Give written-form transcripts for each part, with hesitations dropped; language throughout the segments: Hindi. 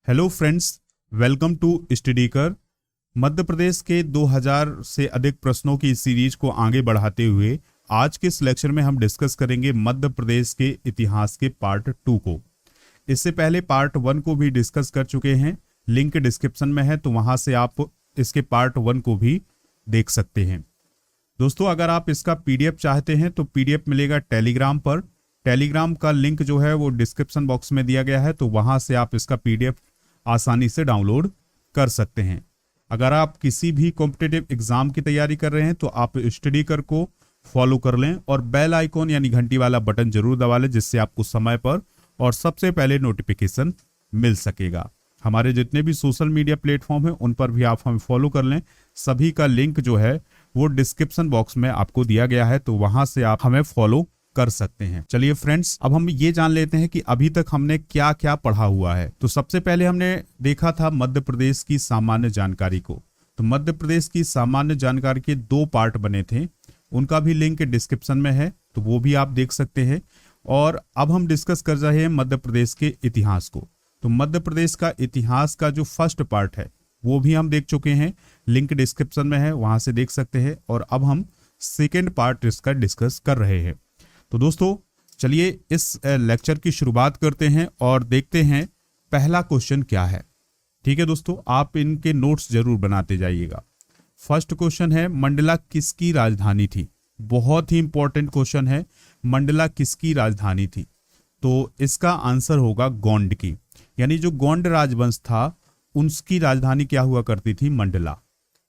Hello friends, welcome to Studykar. Madhya Pradesh के 2000 से अधिक प्रश्नों की इस सीरीज को आगे बढ़ाते हुए आज के इस लेक्चर में हम डिस्कस करेंगे मध्य प्रदेश के इतिहास के पार्ट 2 को। इससे पहले पार्ट 1 को भी डिस्कस कर चुके हैं, लिंक डिस्क्रिप्शन में है, तो वहां से आप इसके पार्ट 1 को भी देख सकते हैं। दोस्तों, अगर आप इसका पीडीएफ चाहते हैं तो पीडीएफ मिलेगा टेलीग्राम पर। टेलीग्राम का लिंक जो है वो डिस्क्रिप्शन बॉक्स में दिया गया है, तो वहां से आप इसका पीडीएफ आसानी से डाउनलोड कर सकते हैं। अगर आप किसी भी कॉम्पिटिटिव एग्जाम की तैयारी कर रहे हैं तो आप स्टडीकर को फॉलो कर लें और बेल आइकॉन यानी घंटी वाला बटन जरूर दबा लें, जिससे आपको समय पर और सबसे पहले नोटिफिकेशन मिल सकेगा। हमारे जितने भी सोशल मीडिया प्लेटफॉर्म हैं उन पर भी आप हमें फॉलो कर लें। सभी का लिंक जो है वो डिस्क्रिप्शन बॉक्स में आपको दिया गया है, तो वहां से आप हमें फॉलो कर सकते हैं। चलिए फ्रेंड्स, अब हम ये जान लेते हैं कि अभी तक हमने क्या क्या पढ़ा हुआ है। तो सबसे पहले हमने देखा था मध्य प्रदेश की सामान्य जानकारी को। तो मध्य प्रदेश की सामान्य जानकारी के 2 पार्ट बने थे, उनका भी लिंक डिस्क्रिप्शन में है, तो वो भी आप देख सकते हैं। और अब हम डिस्कस कर रहे हैं मध्य प्रदेश के इतिहास को। तो मध्य प्रदेश का इतिहास का जो फर्स्ट पार्ट है वो भी हम देख चुके हैं, लिंक डिस्क्रिप्शन में है, वहां से देख सकते हैं। और अब हम सेकेंड पार्ट इसका डिस्कस कर रहे हैं। तो दोस्तों, चलिए इस लेक्चर की शुरुआत करते हैं और देखते हैं पहला क्वेश्चन क्या है। ठीक है दोस्तों, आप इनके नोट्स जरूर बनाते जाइएगा। फर्स्ट क्वेश्चन है, मंडला किसकी राजधानी थी? बहुत ही इंपॉर्टेंट क्वेश्चन है, मंडला किसकी राजधानी थी? तो इसका आंसर होगा गोंड की, यानी जो गोंड राजवंश था उनकी राजधानी क्या हुआ करती थी? मंडला।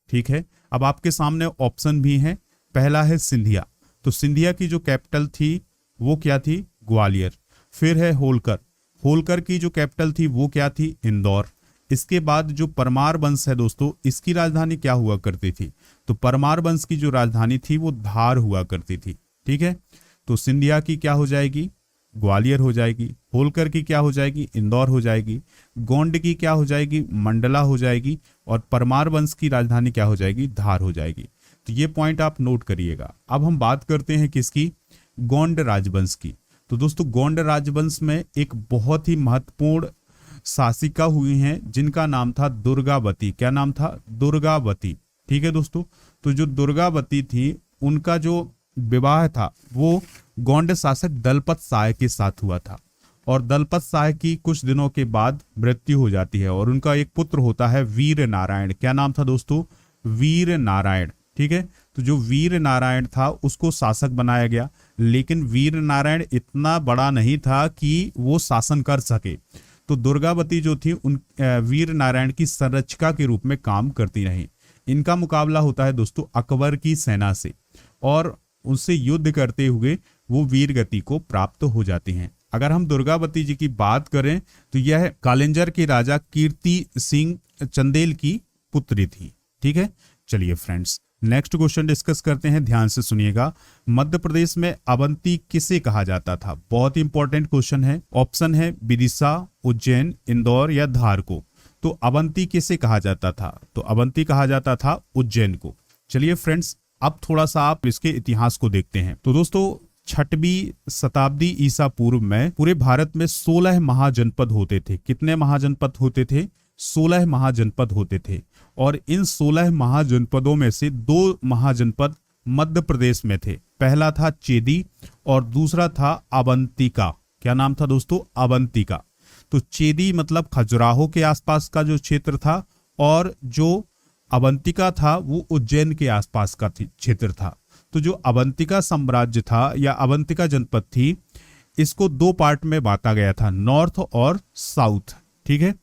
ठीक है, अब आपके सामने ऑप्शन भी हैं। पहला है सिंधिया, तो सिंधिया की जो कैपिटल थी वो क्या थी? ग्वालियर। फिर है होलकर, होलकर की जो कैपिटल थी वो क्या थी? इंदौर। इसके बाद जो परमार वंश है दोस्तों, इसकी राजधानी क्या हुआ करती थी? तो परमार वंश की जो राजधानी थी वो धार हुआ करती थी। ठीक है, तो सिंधिया की क्या हो जाएगी? ग्वालियर हो जाएगी। होलकर की क्या हो जाएगी? इंदौर हो जाएगी। गोंड की क्या हो जाएगी? मंडला हो जाएगी। और परमार वंश की राजधानी क्या हो जाएगी? धार हो जाएगी। तो ये पॉइंट आप नोट करिएगा। अब हम बात करते हैं किसकी? गोंड राजवंश की। तो दोस्तों, गोंड राजवंश में एक बहुत ही महत्वपूर्ण शासिका हुई हैं जिनका नाम था दुर्गावती। क्या नाम था? दुर्गावती। ठीक है दोस्तों, तो जो दुर्गावती थी उनका जो विवाह था वो गोंड शासक दलपत साय के साथ हुआ था। और दलपत साय की कुछ दिनों के बाद मृत्यु हो जाती है और उनका एक पुत्र होता है वीर नारायण। क्या नाम था दोस्तों? वीर नारायण। ठीक है, तो जो वीर नारायण था उसको शासक बनाया गया, लेकिन वीर नारायण इतना बड़ा नहीं था कि वो शासन कर सके। तो दुर्गावती जो थी उन वीर नारायण की संरक्षिका के रूप में काम करती रही। इनका मुकाबला होता है दोस्तों अकबर की सेना से और उनसे युद्ध करते हुए वो वीर गति को प्राप्त हो जाती हैं। अगर हम दुर्गावती जी की बात करें तो यह कालिंजर के राजा कीर्ति सिंह चंदेल की पुत्री थी। ठीक है, चलिए फ्रेंड्स, नेक्स्ट क्वेश्चन डिस्कस करते हैं, ध्यान से सुनिएगा। मध्य प्रदेश में अवंती किसे कहा जाता था? बहुत ही इंपॉर्टेंट क्वेश्चन है। ऑप्शन है विदिशा, उज्जैन, इंदौर या धार को। तो अवंती किसे कहा जाता था? तो अवंती कहा जाता था उज्जैन को। चलिए फ्रेंड्स, अब थोड़ा सा आप इसके इतिहास को देखते हैं। तो दोस्तों, 6वीं शताब्दी ईसा पूर्व में पूरे भारत में 16 महाजनपद होते थे। कितने महाजनपद होते थे? 16 महाजनपद होते थे। और इन 16 महाजनपदों में से 2 महाजनपद मध्य प्रदेश में थे। पहला था चेदी और दूसरा था अवंतिका। क्या नाम था दोस्तों? अवंतिका। तो चेदी मतलब खजुराहो के आसपास का जो क्षेत्र था और जो अवंतिका था वो उज्जैन के आसपास का क्षेत्र था। तो जो अवंतिका साम्राज्य था या अवंतिका जनपद थी, इसको 2 पार्ट में बांटा गया था, नॉर्थ और साउथ। ठीक है,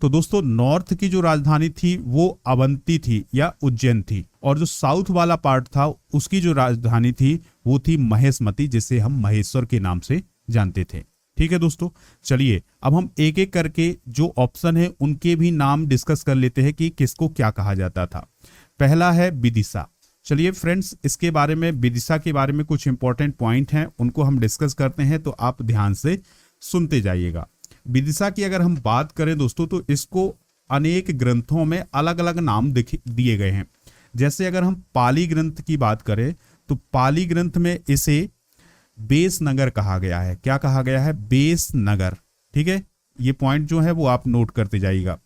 तो दोस्तों नॉर्थ की जो राजधानी थी वो अवंती थी या उज्जैन थी, और जो साउथ वाला पार्ट था उसकी जो राजधानी थी वो थी महेशमती, जिसे हम महेश्वर के नाम से जानते थे। ठीक है दोस्तों, चलिए अब हम एक एक करके जो ऑप्शन है उनके भी नाम डिस्कस कर लेते हैं कि किसको क्या कहा जाता था। पहला है विदिशा। चलिए फ्रेंड्स, इसके बारे में, विदिशा के बारे में कुछ इंपॉर्टेंट पॉइंट हैं, उनको हम डिस्कस करते हैं, तो आप ध्यान से सुनते जाइएगा। विदिशा की अगर हम बात करें दोस्तों, तो इसको अनेक ग्रंथों में अलग अलग नाम दिए गए हैं। जैसे अगर हम पाली ग्रंथ की बात करें तो पाली ग्रंथ में इसे बेस नगर कहा गया है। क्या कहा गया है? बेस नगर। ठीक है, ये पॉइंट जो है वो आप नोट करते जाइएगा।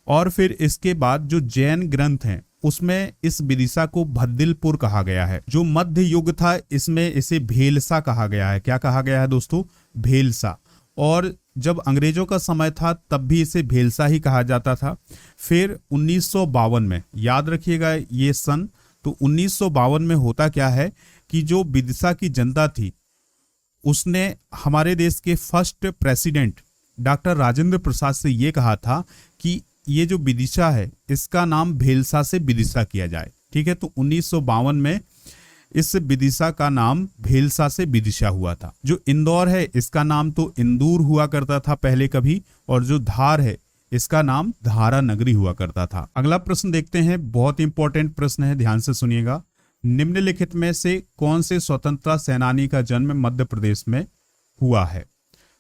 और फिर इसके बाद जो जैन ग्रंथ हैं उसमें इस विदिशा को भद्दिलपुर कहा गया है। जो मध्य युग था इसमें इसे भेलसा कहा गया है। क्या कहा गया है दोस्तों? भेलसा। और जब अंग्रेजों का समय था तब भी इसे भेलसा ही कहा जाता था। फिर 1952 में, याद रखिएगा ये सन, तो 1952 में होता क्या है कि जो विदिशा की जनता थी उसने हमारे देश के first president doctor Rajendra Prasad से ये कहा था कि ये जो विदिशा है इसका नाम भेलसा से विदिशा किया जाए। ठीक है, तो 1952 में इस विदिशा का नाम भेलसा से विदिशा हुआ था। जो इंदौर है इसका नाम तो इंदूर हुआ करता था पहले कभी, और जो धार है इसका नाम धारा नगरी हुआ करता था। अगला प्रश्न देखते हैं, बहुत इंपॉर्टेंट प्रश्न है, ध्यान से सुनिएगा। निम्नलिखित में से कौन से स्वतंत्रता सेनानी का जन्म मध्य प्रदेश में हुआ है?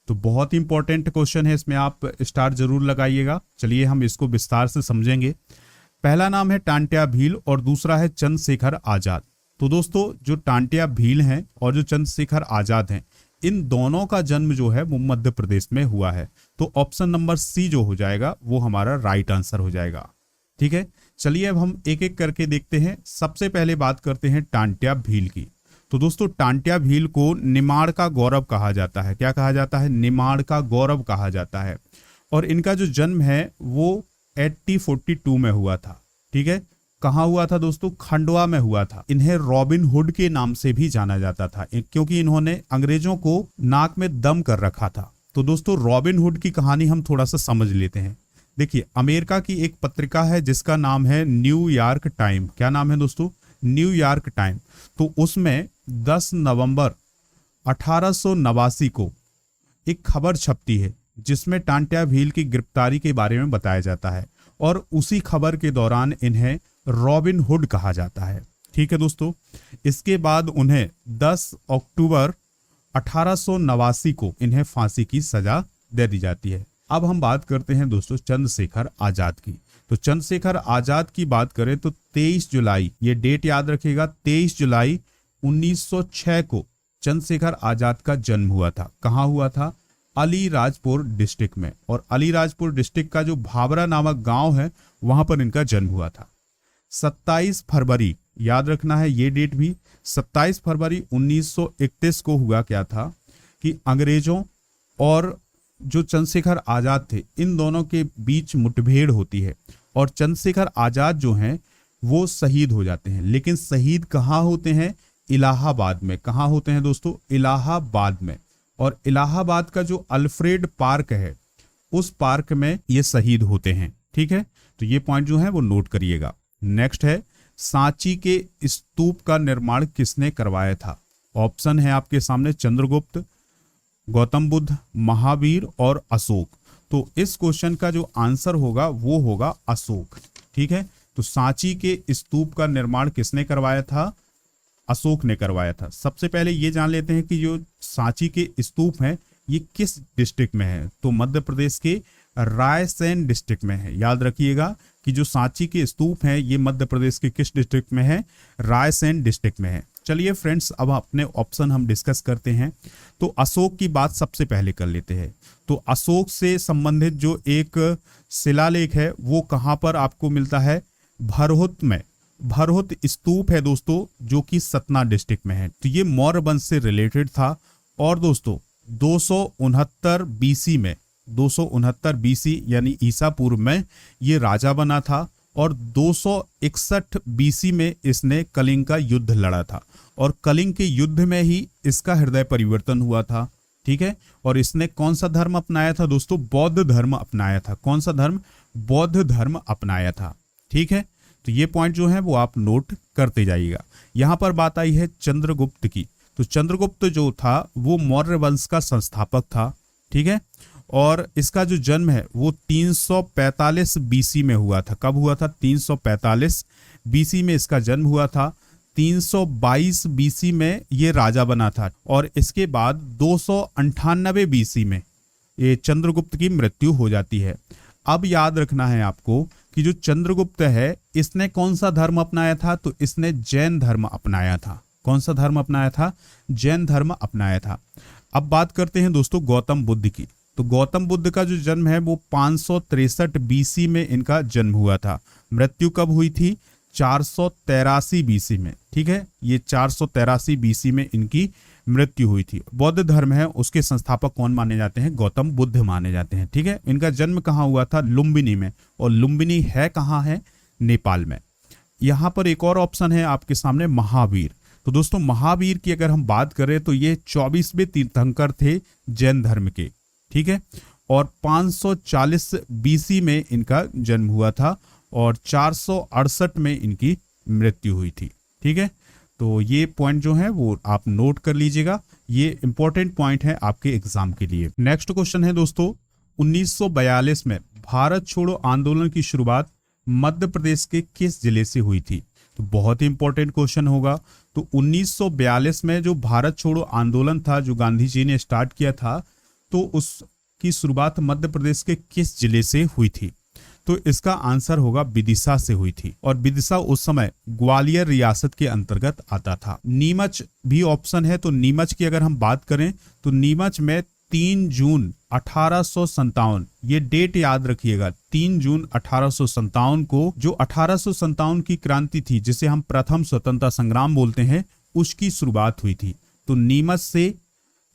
तो बहुत इंपॉर्टेंट क्वेश्चन है, इसमें आप स्टार जरूर लगाइएगा। चलिए हम इसको विस्तार से समझेंगे। पहला नाम है टांट्या भील और दूसरा है चंद्रशेखर आजाद। तो दोस्तों जो टांट्या भील हैं और जो चंद्रशेखर आजाद हैं, इन दोनों का जन्म जो है वो मध्य प्रदेश में हुआ है। तो ऑप्शन नंबर सी जो हो जाएगा वो हमारा राइट आंसर हो जाएगा। ठीक है, चलिए अब हम एक एक करके देखते हैं। सबसे पहले बात करते हैं टांट्या भील की। तो दोस्तों टांट्या भील को निमाड़ का गौरव कहा जाता है। क्या कहा जाता है? निमाड़ का गौरव कहा जाता है। और इनका जो जन्म है वो 1842 में हुआ था। ठीक है, कहाँ हुआ था दोस्तों? खंडवा में हुआ था। इन्हें रॉबिन हुड के नाम से भी जाना जाता था क्योंकि इन्होंने अंग्रेजों को नाक में दम कर रखा था। तो दोस्तों रॉबिन हुड की कहानी हम थोड़ा सा समझ लेते हैं। देखिए, अमेरिका की एक पत्रिका है जिसका नाम है न्यूयॉर्क टाइम। क्या नाम है दोस्तों? New York time. तो उसमें 10 नवंबर 1889 को एक खबर छपती है जिसमें टांट्या भील की गिरफ्तारी के बारे में बताया जाता है, और उसी खबर के दौरान इन्हें रॉबिन हुड कहा जाता है। ठीक है दोस्तों, इसके बाद उन्हें 10 अक्टूबर 1889 को इन्हें फांसी की सजा दे दी जाती है। अब हम बात करते हैं दोस्तों चंद्रशेखर आजाद की। तो चंद्रशेखर आजाद की बात करें तो 23 जुलाई, ये डेट याद रखिएगा, 23 जुलाई 1906 को चंद्रशेखर आजाद का जन्म हुआ था। कहाँ हुआ था? अलीराजपुर डिस्ट्रिक्ट में। और अलीराजपुर डिस्ट्रिक्ट का जो भाबरा नामक गांव है वहां पर इनका जन्म हुआ था। 27 फरवरी, याद रखना है ये डेट भी, 27 फरवरी 1931 को हुआ क्या था कि अंग्रेजों और जो चंद्रशेखर आजाद थे इन दोनों के बीच मुठभेड़ होती है और चंद्रशेखर आजाद जो हैं वो शहीद हो जाते हैं। लेकिन शहीद कहाँ होते हैं? इलाहाबाद में। कहाँ होते हैं दोस्तों? इलाहाबाद में। और इलाहाबाद का जो अल्फ्रेड पार्क है उस पार्क में ये शहीद होते हैं। ठीक है, तो ये पॉइंट जो है वो नोट करिएगा। नेक्स्ट है, सांची के स्तूप का निर्माण किसने करवाया था? ऑप्शन है आपके सामने, चंद्रगुप्त, गौतम बुद्ध, महावीर और अशोक। तो इस क्वेश्चन का जो आंसर होगा वो होगा अशोक। ठीक है, तो सांची के स्तूप का निर्माण किसने करवाया था? अशोक ने करवाया था। सबसे पहले ये जान लेते हैं कि जो सांची के स्तूप हैं ये किस डिस्ट्रिक्ट में है? तो मध्य प्रदेश के रायसेन डिस्ट्रिक्ट में है। याद रखिएगा कि जो सांची के स्तूप हैं ये मध्य प्रदेश के किस डिस्ट्रिक्ट में है? रायसेन डिस्ट्रिक्ट में है। चलिए फ्रेंड्स, अब अपने ऑप्शन हम डिस्कस करते हैं। तो अशोक की बात सबसे पहले कर लेते हैं। तो अशोक से संबंधित जो एक शिलालेख है वो कहाँ पर आपको मिलता है? भरहुत में। भरहुत स्तूप है दोस्तों जो कि सतना डिस्ट्रिक्ट में है। तो ये मौर्य वंश से रिलेटेड था। और दोस्तों 269 बीसी में, 269 बीसी यानी ईसा पूर्व में ये राजा बना था। और 261 बीसी में इसने कलिंग का युद्ध लड़ा था और कलिंग के युद्ध में ही इसका हृदय परिवर्तन हुआ था। ठीक है, और इसने कौन सा धर्म अपनाया था दोस्तों? बौद्ध धर्म अपनाया था। कौन सा धर्म? बौद्ध धर्म अपनाया था। ठीक है, तो ये पॉइंट जो है वो आप नोट करते जाइएगा। यहां पर बात आई है चंद्रगुप्त की। तो चंद्रगुप्त जो था वो मौर्य वंश का संस्थापक था। ठीक है, और इसका जो जन्म है वो 345 बीसी में हुआ था। कब हुआ था? 345 बीसी में इसका जन्म हुआ था। 322 बीसी में ये राजा बना था और इसके बाद 298 बीसी में ये चंद्रगुप्त की मृत्यु हो जाती है। अब याद रखना है आपको कि जो चंद्रगुप्त है इसने कौन सा धर्म अपनाया था? तो इसने जैन धर्म अपनाया था। कौन सा धर्म अपनाया था? जैन धर्म अपनाया था। अब बात करते हैं दोस्तों गौतम बुद्ध की। तो गौतम बुद्ध का जो जन्म है वो 563 बीसी में इनका जन्म हुआ था। मृत्यु कब हुई थी? 483 बीसी में। ठीक है, ये 483 बीसी में इनकी मृत्यु हुई थी। बौद्ध धर्म है उसके संस्थापक कौन माने जाते हैं? गौतम बुद्ध माने जाते हैं। ठीक है, इनका जन्म कहाँ हुआ था? लुम्बिनी में। और लुम्बिनी है कहाँ है? नेपाल में। यहाँ पर एक और ऑप्शन है आपके सामने, महावीर। तो दोस्तों महावीर की अगर हम बात करें तो ये 24वें तीर्थंकर थे जैन धर्म के। ठीक है, और 540 बीसी में इनका जन्म हुआ था और 468 में इनकी मृत्यु हुई थी। ठीक है, तो ये पॉइंट जो है वो आप नोट कर लीजिएगा, ये इंपॉर्टेंट पॉइंट है आपके एग्जाम के लिए। नेक्स्ट क्वेश्चन है दोस्तों, 1942 में भारत छोड़ो आंदोलन की शुरुआत मध्य प्रदेश के किस जिले से हुई थी? तो बहुत ही इंपॉर्टेंट क्वेश्चन होगा। तो 1942 में जो भारत छोड़ो आंदोलन था, जो गांधी जी ने स्टार्ट किया था, तो उसकी शुरुआत मध्य प्रदेश के किस जिले से हुई थी? तो इसका आंसर होगा विदिशा से हुई थी। और विदिशा उस समय ग्वालियर रियासत के अंतर्गत आता था। नीमच भी ऑप्शन है, तो नीमच की अगर हम बात करें तो नीमच में 3 जून 1857, ये डेट याद रखिएगा, 3 जून 1857 को जो 1857 की क्रांति थी, जिसे हम प्रथम स्वतंत्रता संग्राम बोलते हैं, उसकी शुरुआत हुई थी। तो नीमच से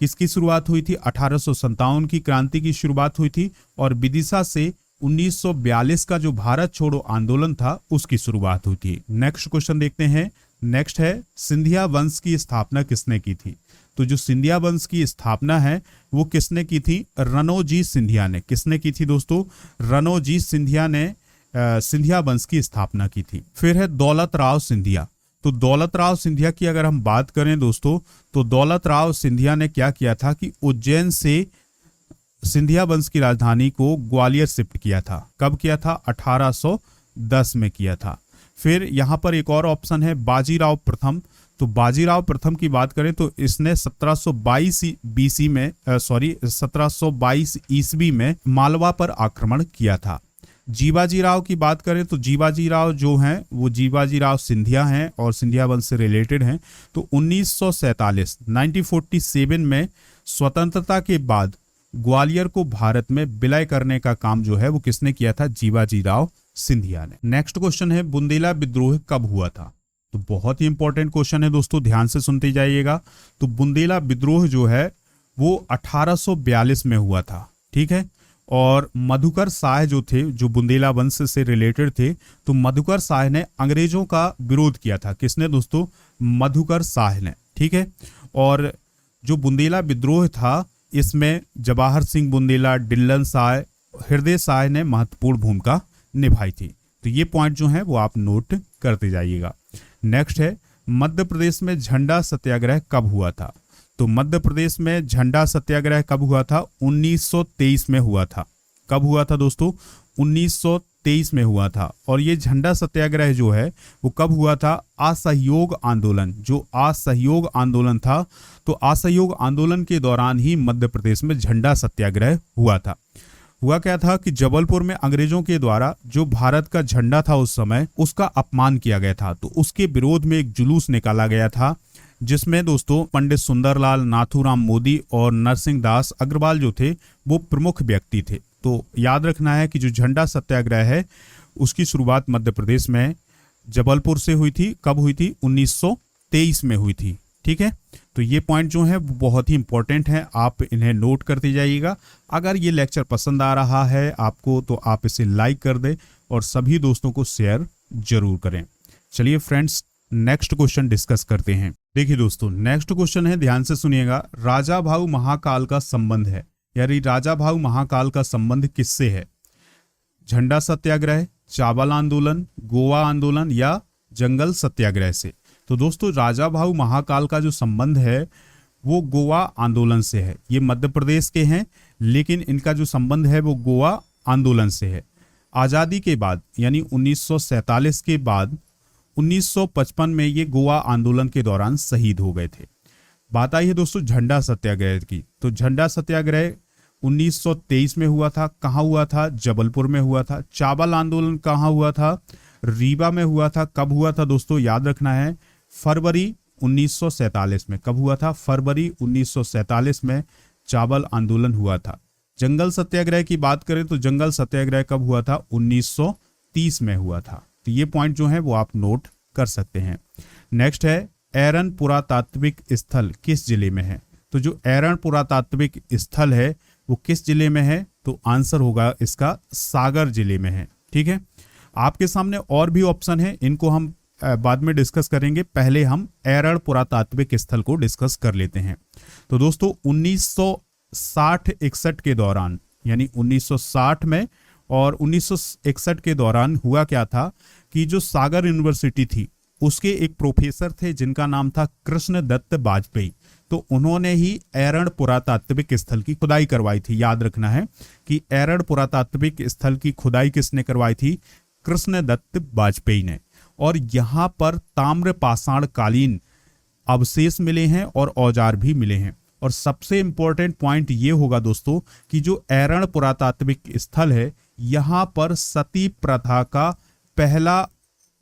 किसकी शुरुआत हुई थी? 1857 की क्रांति की शुरुआत हुई थी। और विदिशा से 1942 का जो भारत छोड़ो आंदोलन था उसकी शुरुआत हुई थी। नेक्स्ट क्वेश्चन देखते हैं। नेक्स्ट है, सिंधिया वंश की स्थापना किसने की थी? तो जो सिंधिया वंश की स्थापना है वो किसने की थी? रनोजी सिंधिया ने। किसने की थी दोस्तों? रनोजी सिंधिया ने सिंधिया वंश की स्थापना की थी। फिर है दौलत राव सिंधिया। तो दौलत राव सिंधिया की अगर हम बात करें दोस्तों, तो दौलत राव सिंधिया ने क्या किया था कि उज्जैन से सिंधिया वंश की राजधानी को ग्वालियर शिफ्ट किया था। कब किया था? 1810 में किया था। फिर यहाँ पर एक और ऑप्शन है बाजीराव प्रथम। तो बाजीराव प्रथम की बात करें तो इसने 1722 बीसी में 1722 ईस्वी में मालवा पर आक्रमण किया था। जीवाजी राव की बात करें तो जीवाजी राव जो हैं वो जीवाजी राव सिंधिया हैं और सिंधिया वंश से रिलेटेड हैं। तो 1947 में स्वतंत्रता के बाद ग्वालियर को भारत में विलय करने का काम जो है वो किसने किया था? जीवाजी राव सिंधिया ने। नेक्स्ट क्वेश्चन है, बुंदेला विद्रोह कब हुआ था? तो बहुत ही इंपॉर्टेंट क्वेश्चन है दोस्तों, ध्यान से सुनते जाइएगा। तो बुंदेला विद्रोह जो है वो 1842 में हुआ था। ठीक है, और मधुकर शाह जो थे, जो बुंदेला वंश से रिलेटेड थे, तो मधुकर शाह ने अंग्रेजों का विरोध किया था। किसने दोस्तों? मधुकर शाह ने। ठीक है, और जो बुंदेला विद्रोह था इसमें जवाहर सिंह बुंदेला, डिल्लन शाह, हृदय शाह ने महत्वपूर्ण भूमिका निभाई थी। तो ये पॉइंट जो है वो आप नोट करते जाइएगा। नेक्स्ट है, मध्य प्रदेश में झंडा सत्याग्रह कब हुआ था? तो मध्य प्रदेश में झंडा सत्याग्रह कब हुआ था? 1923 में हुआ था। कब हुआ था दोस्तों? 1923 में हुआ था। और ये झंडा सत्याग्रह जो है वो कब हुआ था? असहयोग आंदोलन, जो असहयोग आंदोलन था, तो असहयोग आंदोलन के दौरान ही मध्य प्रदेश में झंडा सत्याग्रह हुआ था। हुआ क्या था कि जबलपुर में अंग्रेजों के द्वारा जो भारत का झंडा था उस समय, उसका अपमान किया गया था। तो उसके विरोध में एक जुलूस निकाला गया था, जिसमें दोस्तों पंडित सुंदरलाल, नाथूराम मोदी और नरसिंह दास अग्रवाल जो थे वो प्रमुख व्यक्ति थे। तो याद रखना है कि जो झंडा सत्याग्रह है उसकी शुरुआत मध्य प्रदेश में जबलपुर से हुई थी। कब हुई थी? 1923 में हुई थी। ठीक है, तो ये पॉइंट जो है वो बहुत ही इंपॉर्टेंट है, आप इन्हें नोट करते जाइएगा। अगर ये लेक्चर पसंद आ रहा है आपको तो आप इसे लाइक कर दें और सभी दोस्तों को शेयर जरूर करें। चलिए फ्रेंड्स, नेक्स्ट क्वेश्चन डिस्कस करते हैं। देखिए दोस्तों, नेक्स्ट क्वेश्चन है, ध्यान से सुनिएगा। राजा भाऊ महाकाल का संबंध है, यानी राजा भाऊ महाकाल का संबंध किससे है? झंडा सत्याग्रह, चावल आंदोलन, गोवा आंदोलन या जंगल सत्याग्रह से? तो दोस्तों राजा भाऊ महाकाल का जो संबंध है वो गोवा आंदोलन से है। ये मध्य प्रदेश के हैं लेकिन इनका जो संबंध है वो गोवा आंदोलन से है। आज़ादी के बाद यानी 1947 के बाद 1955 में ये गोवा आंदोलन के दौरान शहीद हो गए थे। बात आई है दोस्तों झंडा सत्याग्रह की। तो झंडा सत्याग्रह 1923 में हुआ था। कहाँ हुआ था? जबलपुर में हुआ था। चावल आंदोलन कहाँ हुआ था? रीवा में हुआ था। कब हुआ था दोस्तों? याद रखना है फरवरी 1947 में। कब हुआ था? फरवरी 1947 में चावल आंदोलन हुआ था। जंगल सत्याग्रह की बात करें तो जंगल सत्याग्रह कब हुआ था? 1930 में हुआ था। तो ये पॉइंट जो है वो आप नोट कर सकते हैं। नेक्स्ट है एरन पुरातात्विक स्थल किस जिले में है? तो जो एरन पुरातात्विक स्थल है वो किस जिले में है? तो आंसर होगा इसका सागर जिले में है। ठीक है, आपके सामने और भी ऑप्शन है, इनको हम बाद में डिस्कस करेंगे। पहले हम एरन पुरातात्विक स्थल को डिस्कस कर लेते हैं। तो दोस्तों 1960-61 के दौरान, यानी 1960 में और 1961 के दौरान हुआ क्या था कि जो सागर यूनिवर्सिटी थी उसके एक प्रोफेसर थे जिनका नाम था कृष्णदत्त बाजपेयी। तो उन्होंने ही एरन पुरातात्विक स्थल की खुदाई करवाई थी। याद रखना है कि एरन पुरातात्विक स्थल की खुदाई किसने करवाई थी? कृष्णदत्त बाजपेयी ने। और यहाँ पर ताम्र पाषाण कालीन अवशेष मिले हैं और औजार भी मिले हैं। और सबसे इंपॉर्टेंट पॉइंट ये होगा दोस्तों कि जो एरन पुरातात्विक स्थल है यहाँ पर सती प्रथा का पहला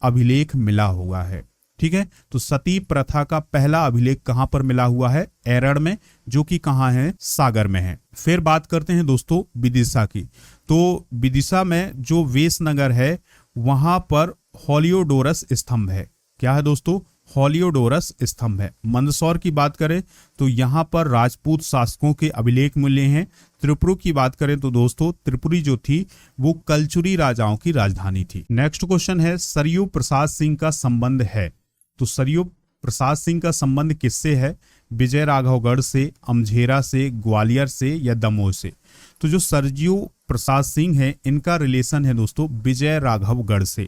अभिलेख मिला हुआ है। ठीक है, तो सती प्रथा का पहला अभिलेख कहां पर मिला हुआ है? एरन में, जो कि कहां है? सागर में है। फिर बात करते हैं दोस्तों विदिशा की। तो विदिशा में जो वेशनगर है वहां पर होलियोडोरस स्तंभ है। क्या है दोस्तों? होलियोडोरस स्तंभ है। मंदसौर की बात करें तो यहाँ पर राजपूत शासकों के अभिलेख मिले हैं। त्रिपुरा की बात करें तो दोस्तों त्रिपुरी जो थी वो कलचुरी राजाओं की राजधानी थी। नेक्स्ट क्वेश्चन है सरयू प्रसाद सिंह का संबंध है। तो सरयू प्रसाद सिंह का संबंध किससे है? विजय राघवगढ़ से, अमझेरा से, ग्वालियर से या दमोह से? तो जो सरयू प्रसाद सिंह है इनका रिलेशन है दोस्तों विजय राघवगढ़ से।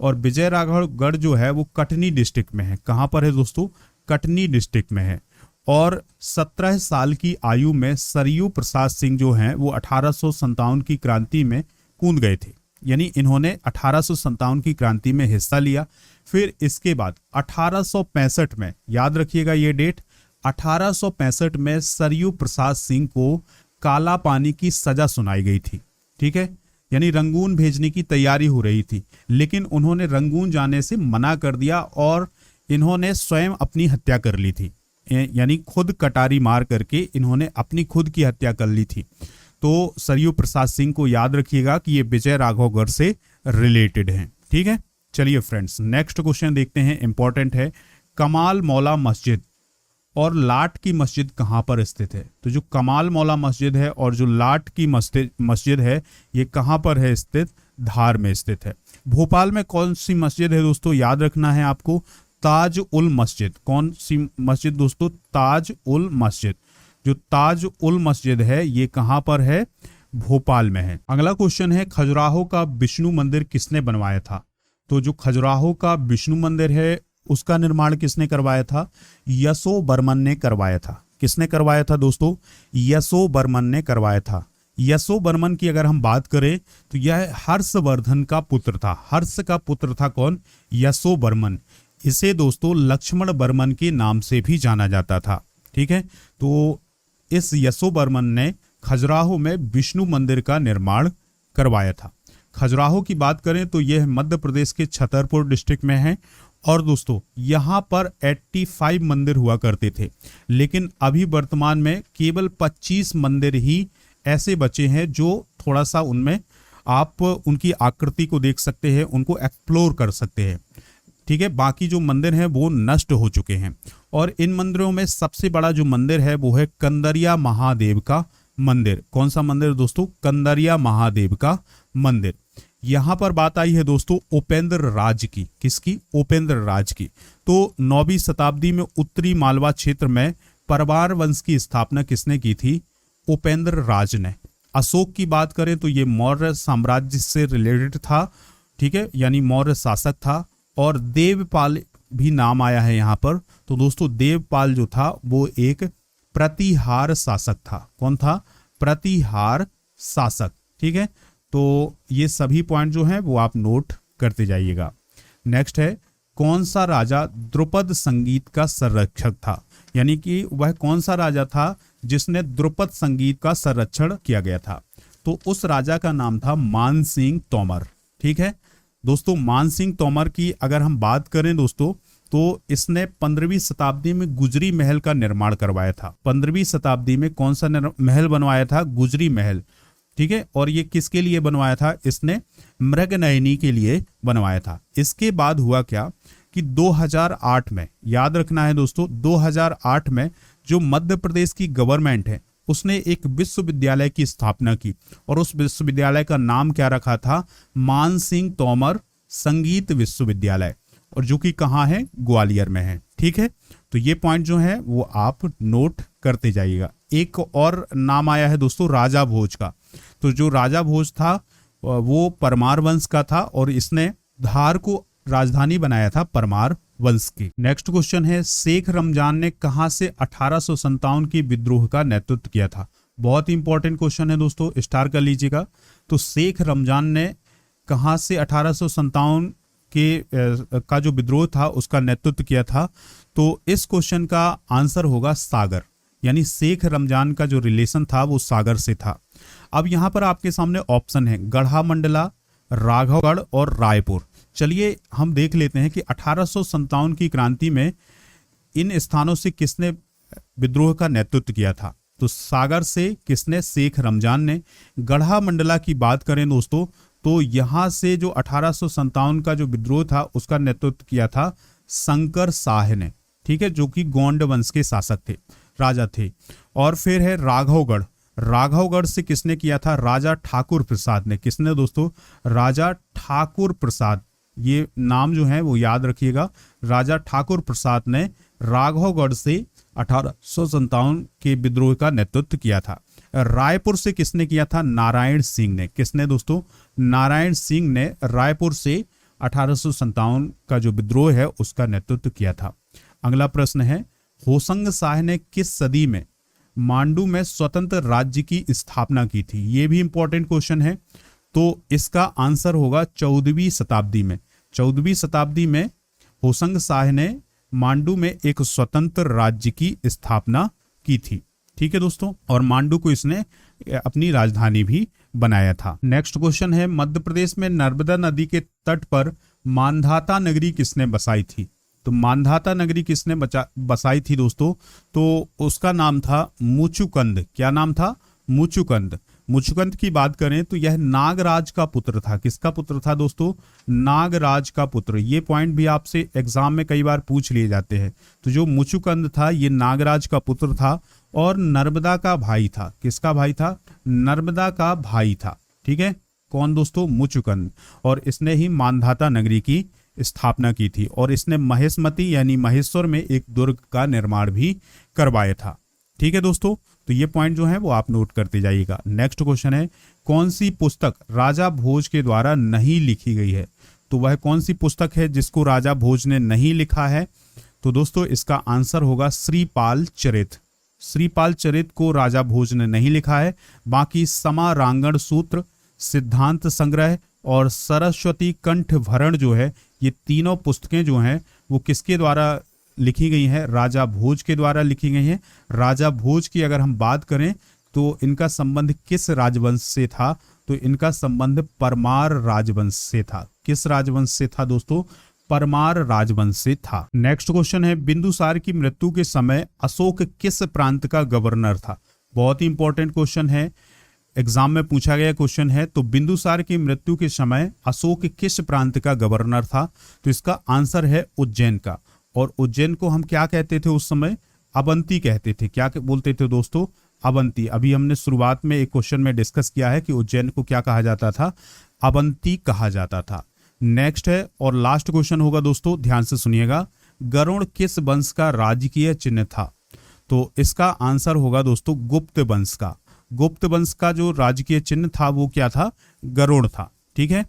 और विजय राघवगढ़ जो है वो कटनी डिस्ट्रिक्ट में है। कहां पर है दोस्तों? कटनी डिस्ट्रिक्ट में है। और 17 साल की आयु में सरयू प्रसाद सिंह जो हैं वो 1857 की क्रांति में कूद गए थे। यानी इन्होंने 1857 की क्रांति में हिस्सा लिया। फिर इसके बाद 1865 में, याद रखिएगा ये डेट, 1865 में सरयू प्रसाद सिंह को काला पानी की सजा सुनाई गई थी। ठीक है, यानी रंगून भेजने की तैयारी हो रही थी, लेकिन उन्होंने रंगून जाने से मना कर दिया और इन्होंने स्वयं अपनी हत्या कर ली थी। यानी खुद कटारी मार करके इन्होंने अपनी खुद की हत्या कर ली थी। तो सरयू प्रसाद सिंह को याद रखिएगा कि ये विजय राघवगढ़ से रिलेटेड हैं। ठीक है, चलिए फ्रेंड्स नेक्स्ट क्वेश्चन देखते हैं, इंपॉर्टेंट है। कमाल मौला मस्जिद और लाट की मस्जिद कहाँ पर स्थित है? तो जो कमाल मौला मस्जिद है और जो लाट की मस्जिद है ये कहाँ पर है स्थित? धार में स्थित है। भोपाल में कौन सी मस्जिद है दोस्तों? याद रखना है आपको, ताज उल मस्जिद। कौन सी मस्जिद दोस्तों? ताज उल मस्जिद। जो ताज उल मस्जिद है ये कहाँ पर है? भोपाल में है। अगला क्वेश्चन है खजुराहो का विष्णु मंदिर किसने बनवाया था? तो जो खजुराहो का विष्णु मंदिर है उसका निर्माण किसने करवाया था? यशोवर्मन ने करवाया था। किसने करवाया था दोस्तों? यशोवर्मन ने करवाया था। यशोवर्मन की अगर हम बात करें तो यह हर्षवर्धन का पुत्र था। हर्ष का पुत्र था कौन? यशोवर्मन। इसे दोस्तों लक्ष्मण वर्मन के नाम से भी जाना जाता था। ठीक है, तो इस यशोवर्मन ने खजुराहो में विष्णु मंदिर का निर्माण करवाया था। खजुराहो की बात करें तो यह मध्य प्रदेश के छतरपुर डिस्ट्रिक्ट में है। और दोस्तों यहाँ पर 85 मंदिर हुआ करते थे, लेकिन अभी वर्तमान में केवल 25 मंदिर ही ऐसे बचे हैं जो थोड़ा सा उनमें आप उनकी आकृति को देख सकते हैं, उनको एक्सप्लोर कर सकते हैं। ठीक है, बाकी जो मंदिर हैं वो नष्ट हो चुके हैं। और इन मंदिरों में सबसे बड़ा जो मंदिर है वो है कंदरिया महादेव का मंदिर। कौन सा मंदिर दोस्तों? कंदरिया महादेव का मंदिर। यहां पर बात आई है दोस्तों उपेंद्र राज की। किसकी? उपेंद्र राज की। तो 9वीं शताब्दी में उत्तरी मालवा क्षेत्र में परवार वंश की स्थापना किसने की थी? उपेंद्र राज ने। अशोक की बात करें तो ये मौर्य साम्राज्य से रिलेटेड था। ठीक है, यानी मौर्य शासक था। और देवपाल भी नाम आया है यहाँ पर। तो दोस्तों देवपाल जो था वो एक प्रतिहार शासक था। कौन था? प्रतिहार शासक। ठीक है, तो ये सभी पॉइंट जो हैं वो आप नोट करते जाइएगा। नेक्स्ट है कौन सा राजा द्रुपद संगीत का संरक्षक था? यानी कि वह कौन सा राजा था जिसने द्रुपद संगीत का संरक्षण किया गया था? तो उस राजा का नाम था मानसिंह तोमर। ठीक है दोस्तों, मानसिंह तोमर की अगर हम बात करें दोस्तों तो इसने 15वीं शताब्दी में गुजरी महल का निर्माण करवाया था। 15वीं शताब्दी में कौन सा महल बनवाया था? गुजरी महल। ठीक है, और ये किसके लिए बनवाया था? इसने मृगनयनी के लिए बनवाया था। इसके बाद हुआ क्या कि 2008 में, याद रखना है दोस्तों, 2008 में जो मध्य प्रदेश की गवर्नमेंट है उसने एक विश्वविद्यालय की स्थापना की और उस विश्वविद्यालय का नाम क्या रखा था? मान सिंह तोमर संगीत विश्वविद्यालय, और जो कि कहाँ है? ग्वालियर में है। ठीक है, तो ये पॉइंट जो है वो आप नोट करते जाइएगा। एक और नाम आया है दोस्तों राजा भोज का। तो जो राजा भोज था वो परमार वंश का था और इसने धार को राजधानी बनाया था परमार वंश की। नेक्स्ट क्वेश्चन है, शेख रमजान ने कहां से 1857 की विद्रोह का नेतृत्व किया था? बहुत ही इंपॉर्टेंट क्वेश्चन है दोस्तों, स्टार कर लीजिएगा। तो शेख रमजान ने कहां से 1857 का जो विद्रोह था उसका नेतृत्व किया था? तो इस क्वेश्चन का आंसर होगा सागर, यानी शेख रमजान का जो रिलेशन था वो सागर से था। अब यहां पर आपके सामने ऑप्शन है गढ़ा मंडला, राघवगढ़ और रायपुर। चलिए हम देख लेते हैं कि 1857 की क्रांति में इन स्थानों से किसने विद्रोह का नेतृत्व किया था? तो सागर से किसने? शेख रमजान ने। गढ़ा मंडला की बात करें दोस्तों तो यहां से जो 1857 का जो विद्रोह था उसका नेतृत्व किया था शंकर शाह ने। ठीक है, जो कि गोंड वंश के शासक थे, राजा थे। और फिर है राघवगढ़। राघवगढ़ से किसने किया था? राजा ठाकुर प्रसाद ने। किसने दोस्तों? राजा ठाकुर प्रसाद। ये नाम जो है वो याद रखिएगा, राजा ठाकुर प्रसाद ने राघवगढ़ से 1857 के विद्रोह का नेतृत्व किया था। रायपुर से किसने किया था? नारायण सिंह ने। किसने दोस्तों? नारायण सिंह ने रायपुर से 1857 का जो विद्रोह है उसका नेतृत्व किया था। अगला प्रश्न है, होशंग शाह ने किस सदी में मांडू में स्वतंत्र राज्य की स्थापना की थी? ये भी इंपॉर्टेंट क्वेश्चन है। तो इसका आंसर होगा 14वीं शताब्दी में। 14वीं शताब्दी में होशंग शाह ने मांडू में एक स्वतंत्र राज्य की स्थापना की थी। ठीक है दोस्तों, और मांडू को इसने अपनी राजधानी भी बनाया था। नेक्स्ट क्वेश्चन है, मध्य प्रदेश में नर्मदा नदी के तट पर मांधाता नगरी किसने बसाई थी? तो मांधाता नगरी किसने बसाई थी दोस्तों? तो उसका नाम था मुचुकंद। क्या नाम था? मुचुकंद। मुचुकंद की बात करें तो यह नागराज का पुत्र था। किसका पुत्र था दोस्तों? नागराज का पुत्र। ये पॉइंट भी आपसे एग्जाम में कई बार पूछ लिए जाते हैं। तो जो मुचुकंद था ये नागराज का पुत्र था और नर्मदा का भाई था। किसका भाई था? नर्मदा का भाई था। ठीक है, कौन दोस्तों? मुचुकंद। और इसने ही मांधाता नगरी की स्थापना की थी और इसने महेशमती यानी महेश्वर में एक दुर्ग का निर्माण भी करवाया था। ठीक है दोस्तों, तो ये पॉइंट जो है वो आप नोट करते जाइएगा। नेक्स्ट क्वेश्चन है, कौन सी पुस्तक राजा भोज के द्वारा नहीं लिखी गई है? तो वह कौन सी पुस्तक है जिसको राजा भोज ने नहीं लिखा है? तो दोस्तों इसका आंसर होगा श्रीपाल चरित। श्रीपाल चरित को राजा भोज ने नहीं लिखा है। बाकी समा रांगण सूत्र, सिद्धांत संग्रह और सरस्वती कंठ भरण जो है, ये तीनों पुस्तकें जो हैं वो किसके द्वारा लिखी गई हैं? राजा भोज के द्वारा लिखी गई हैं। राजा भोज की अगर हम बात करें तो इनका संबंध किस राजवंश से था? तो इनका संबंध परमार राजवंश से था। किस राजवंश से था दोस्तों? परमार राजवंश से था। नेक्स्ट क्वेश्चन है, बिंदुसार की मृत्यु के समय अशोक किस प्रांत का गवर्नर था? बहुत ही इंपॉर्टेंट क्वेश्चन है, एग्जाम में पूछा गया क्वेश्चन है। तो बिंदुसार की मृत्यु के समय अशोक किस प्रांत का गवर्नर था? तो इसका आंसर है उज्जैन का। और उज्जैन को हम क्या कहते थे उस समय? अवंती कहते थे। क्या बोलते थे दोस्तों? अवंती। अभी हमने शुरुआत में एक क्वेश्चन में डिस्कस किया है कि उज्जैन को क्या कहा जाता था? अवंती कहा जाता था। नेक्स्ट है और लास्ट क्वेश्चन होगा दोस्तों, ध्यान से सुनिएगा, गरुड़ किस वंश का राजकीय चिन्ह था? तो इसका आंसर होगा दोस्तों गुप्त वंश का। गुप्त वंश का जो राजकीय चिन्ह था वो क्या था? गरुड़ था। ठीक है,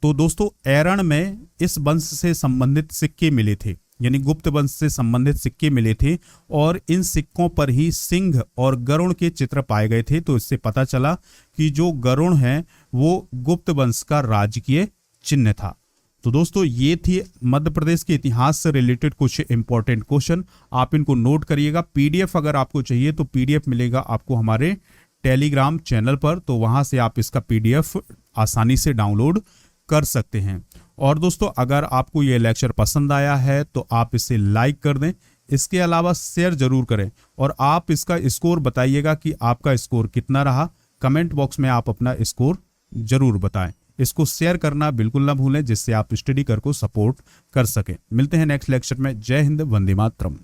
तो दोस्तों एरण में इस वंश से संबंधित सिक्के मिले थे, यानी गुप्त वंश से संबंधित सिक्के मिले थे और इन सिक्कों पर ही सिंह और गरुड़ के चित्र पाए गए थे। तो इससे पता चला कि जो गरुड़ है वो गुप्त वंश का राजकीय चिन्ह था। तो दोस्तों ये थी मध्य प्रदेश के इतिहास से रिलेटेड कुछ इंपॉर्टेंट क्वेश्चन, आप इनको नोट करिएगा। पीडीएफ अगर आपको चाहिए तो पीडीएफ मिलेगा आपको हमारे टेलीग्राम चैनल पर, तो वहां से आप इसका पीडीएफ आसानी से डाउनलोड कर सकते हैं। और दोस्तों अगर आपको ये लेक्चर पसंद आया है तो आप इसे लाइक कर दें, इसके अलावा शेयर जरूर करें और आप इसका स्कोर बताइएगा कि आपका स्कोर कितना रहा। कमेंट बॉक्स में आप अपना स्कोर जरूर बताएं। इसको शेयर करना बिल्कुल ना भूलें जिससे आप स्टडी कर को सपोर्ट कर सकें। मिलते हैं नेक्स्ट लेक्चर में। जय हिंद, वंदे मातरम।